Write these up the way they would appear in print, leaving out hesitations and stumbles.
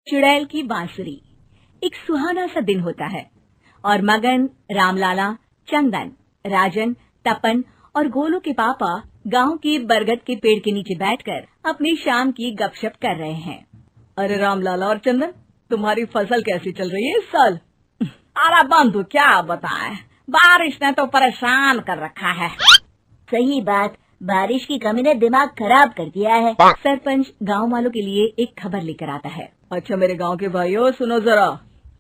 चुड़ैल की बांसुरी। एक सुहाना सा दिन होता है और मगन, रामलाला, चंदन, राजन, तपन और गोलू के पापा गांव के बरगद के पेड़ के नीचे बैठकर अपनी शाम की गपशप कर रहे हैं। अरे रामलाला और चंदन, तुम्हारी फसल कैसी चल रही है इस साल? अरे बंधु क्या बताएं, बारिश ने तो परेशान कर रखा है। सही बात, बारिश की कमी ने दिमाग खराब कर दिया है। सरपंच गांव वालों के लिए एक खबर लेकर आता है। अच्छा मेरे गांव के भाइयों, सुनो जरा।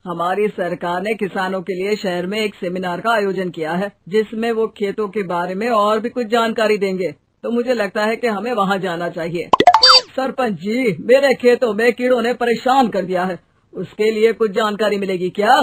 हमारी सरकार ने किसानों के लिए शहर में एक सेमिनार का आयोजन किया है, जिसमें वो खेतों के बारे में और भी कुछ जानकारी देंगे। तो मुझे लगता है कि हमें वहां जाना चाहिए। सरपंच जी, मेरे खेतों में कीड़ों ने परेशान कर दिया है, उसके लिए कुछ जानकारी मिलेगी क्या?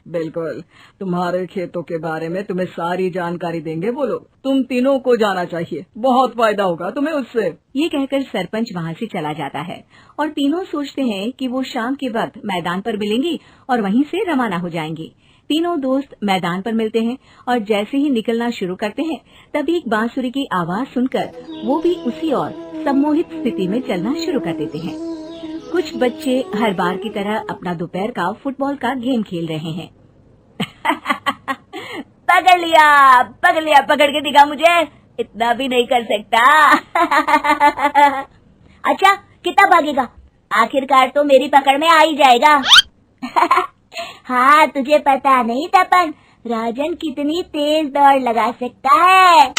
बिल्कुल, तुम्हारे खेतों के बारे में तुम्हें सारी जानकारी देंगे वो लोग। तुम तीनों को जाना चाहिए, बहुत फायदा होगा तुम्हें उससे। ये कहकर सरपंच वहाँ से चला जाता है और तीनों सोचते हैं कि वो शाम के वक्त मैदान पर मिलेंगे और वहीं से रवाना हो जाएंगे। तीनों दोस्त मैदान पर मिलते हैं और जैसे ही निकलना शुरू करते हैं तभी एक बांसुरी की आवाज सुनकर वो भी उसी ओर सम्मोहित स्थिति में चलना शुरू कर देते हैं। कुछ बच्चे हर बार की तरह अपना दोपहर का फुटबॉल का गेम खेल रहे हैं। पकड़ लिया, पकड़ के दिखा मुझे, इतना भी नहीं कर सकता। अच्छा, कितना भागेगा? आखिरकार तो मेरी पकड़ में आ ही जाएगा। हाँ, तुझे पता नहीं तपन, राजन कितनी तेज दौड़ लगा सकता है।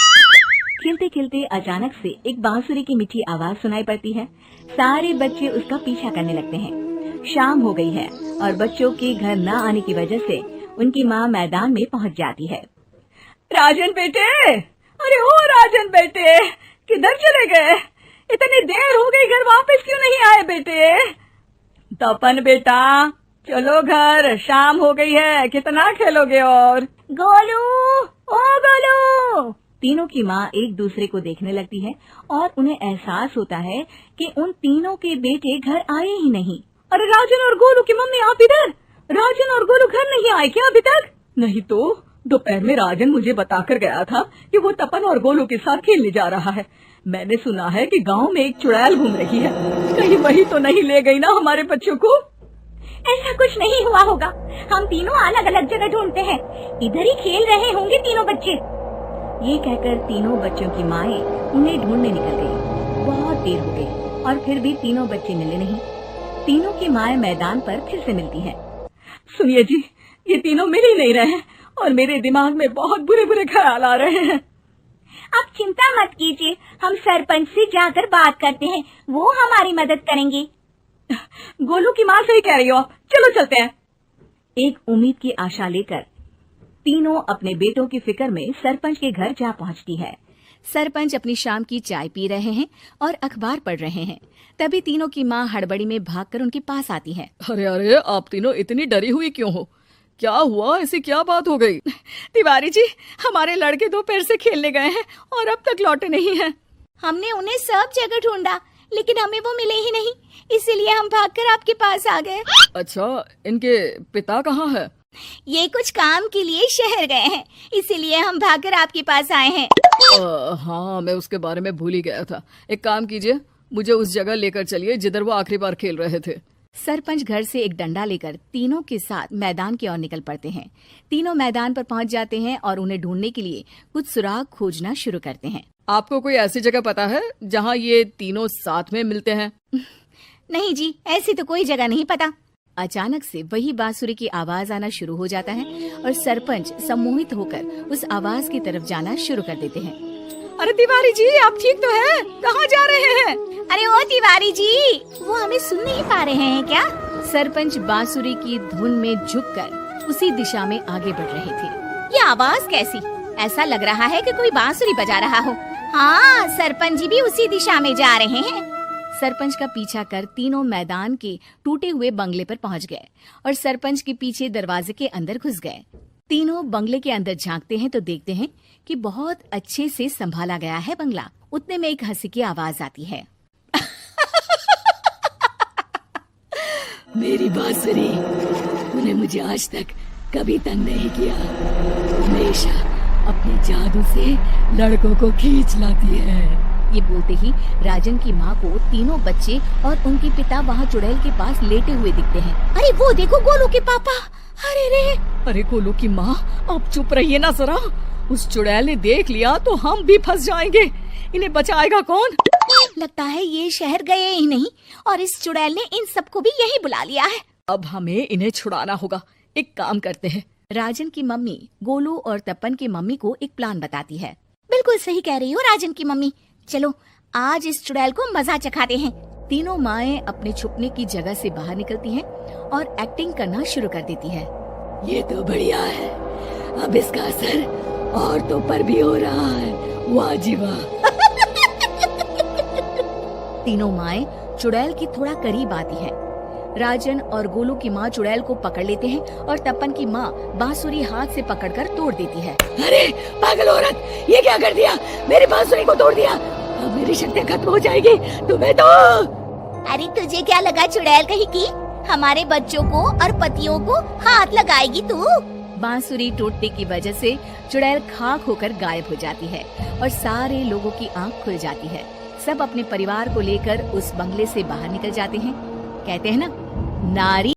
खेलते खेलते अचानक से एक बांसुरी की मीठी आवाज सुनाई पड़ती है। सारे बच्चे उसका पीछा करने लगते हैं। शाम हो गई है और बच्चों के घर न आने की वजह से उनकी माँ मैदान में पहुँच जाती है। राजन बेटे, अरे ओ राजन बेटे, किधर चले गए? इतनी देर हो गई, घर वापस क्यों नहीं आए बेटे? तपन बेटा, चलो घर, शाम हो गई है, कितना खेलोगे? और गोलू, ओ गोलू। तीनों की माँ एक दूसरे को देखने लगती है और उन्हें एहसास होता है कि उन तीनों के बेटे घर आए ही नहीं। अरे राजन और गोलू की मम्मी, आप इधर? राजन और गोलू घर नहीं आए क्या अभी तक? नहीं तो दोपहर में राजन मुझे बताकर गया था कि वो तपन और गोलू के साथ खेलने जा रहा है। मैंने सुना है कि गांव में एक चुड़ैल घूम रही है, कहीं वही तो नहीं ले गई ना हमारे बच्चों को? ऐसा कुछ नहीं हुआ होगा, हम तीनों अलग अलग जगह ढूंढते हैं, इधर ही खेल रहे होंगे तीनों बच्चे। ये कहकर तीनों बच्चों की माएं उन्हें ढूंढने निकल गयी। बहुत देर हो गई और फिर भी तीनों बच्चे मिले नहीं। तीनों की माएं मैदान पर फिर से मिलती हैं। सुनिए जी, ये तीनों मिल ही नहीं रहे और मेरे दिमाग में बहुत बुरे बुरे ख्याल आ रहे हैं। आप चिंता मत कीजिए, हम सरपंच से जाकर बात करते हैं, वो हमारी मदद करेंगे। गोलू की माँ सही कह रही हो, चलो चलते हैं। एक उम्मीद की आशा लेकर तीनों अपने बेटों की फिक्र में सरपंच के घर जा पहुंचती है। सरपंच अपनी शाम की चाय पी रहे हैं और अखबार पढ़ रहे हैं। तभी तीनों की माँ हड़बड़ी में भागकर उनके पास आती है। अरे अरे, आप तीनों इतनी डरी हुई क्यों हो? क्या हुआ? ऐसी क्या बात हो गई? तिवारी जी, हमारे लड़के दोपहर से खेलने गए हैं और अब तक लौटे नहीं हैं। हमने उन्हें सब जगह ढूंढा लेकिन हमें वो मिले ही नहीं, इसीलिए हम भागकर आपके पास आ गए। अच्छा, इनके पिता कहाँ है? ये कुछ काम के लिए शहर गए हैं, इसीलिए हम भागकर आपके पास आए हैं। हाँ, मैं उसके बारे में भूल ही गया था। एक काम कीजिए, मुझे उस जगह लेकर चलिए जिधर वो आखिरी बार खेल रहे थे। सरपंच घर से एक डंडा लेकर तीनों के साथ मैदान की ओर निकल पड़ते हैं। तीनों मैदान पर पहुंच जाते हैं और उन्हें ढूंढने के लिए कुछ सुराग खोजना शुरू करते हैं। आपको कोई ऐसी जगह पता है जहाँ ये तीनों साथ में मिलते हैं? नहीं जी, ऐसी तो कोई जगह नहीं पता। अचानक से वही बांसुरी की आवाज आना शुरू हो जाता है और सरपंच सम्मोहित होकर उस आवाज की तरफ जाना शुरू कर देते हैं। अरे तिवारी जी, आप ठीक तो हैं? कहाँ जा रहे हैं? अरे ओ तिवारी जी, वो हमें सुन नहीं पा रहे हैं क्या? सरपंच बांसुरी की धुन में झुककर उसी दिशा में आगे बढ़ रहे थे। ये आवाज कैसी? ऐसा लग रहा है कि कोई बांसुरी बजा रहा हो। हाँ, सरपंच जी भी उसी दिशा में जा रहे हैं। सरपंच का पीछा कर तीनों मैदान के टूटे हुए बंगले पर पहुंच गए और सरपंच के पीछे दरवाजे के अंदर घुस गए। तीनों बंगले के अंदर झांकते हैं तो देखते हैं कि बहुत अच्छे से संभाला गया है बंगला। उतने में एक हंसी की आवाज आती है। मेरी बांसुरी, तूने मुझे आज तक कभी तंग नहीं किया, हमेशा अपने जादू से लड़कों को खींच लाती है। ये बोलते ही राजन की माँ को तीनों बच्चे और उनके पिता वहाँ चुड़ैल के पास लेटे हुए दिखते हैं। अरे वो देखो गोलू के पापा। अरे रे, अरे गोलू की माँ, आप चुप रहिए ना जरा। उस चुड़ैल ने देख लिया तो हम भी फंस जाएंगे। इन्हें बचाएगा कौन? लगता है ये शहर गए ही नहीं और इस चुड़ैल ने इन सबको भी यही बुला लिया है। अब हमें इन्हें छुड़ाना होगा। एक काम करते हैं। राजन की मम्मी गोलू और तपन की मम्मी को एक प्लान बताती है। बिल्कुल सही कह रही हो राजन की मम्मी। चलो आज इस चुड़ैल को मजा चखाते हैं। तीनों माएं अपने छुपने की जगह से बाहर निकलती हैं और एक्टिंग करना शुरू कर देती है। ये तो बढ़िया है। अब इसका असर औरतों पर भी हो रहा है। वाह जी वाह। तीनों माएं चुड़ैल की थोड़ा करीब आती हैं। राजन और गोलू की माँ चुड़ैल को पकड़ लेते हैं और तपन की माँ बांसुरी हाथ से पकड़कर तोड़ देती है। अरे पागल औरत, ये क्या कर दिया? मेरी बांसुरी को तोड़ दिया। अब मेरी शक्ति खत्म हो जाएगी। तुम्हें तो अरे तुझे क्या लगा चुड़ैल कहीं की हमारे बच्चों को और पतियों को हाथ लगाएगी तू? बांसुरी टूटने की वजह से चुड़ैल खाक होकर गायब हो जाती है और सारे लोगों की आंख खुल जाती है। सब अपने परिवार को लेकर उस बंगले से बाहर निकल जाते हैं। कहते हैं ना, नारी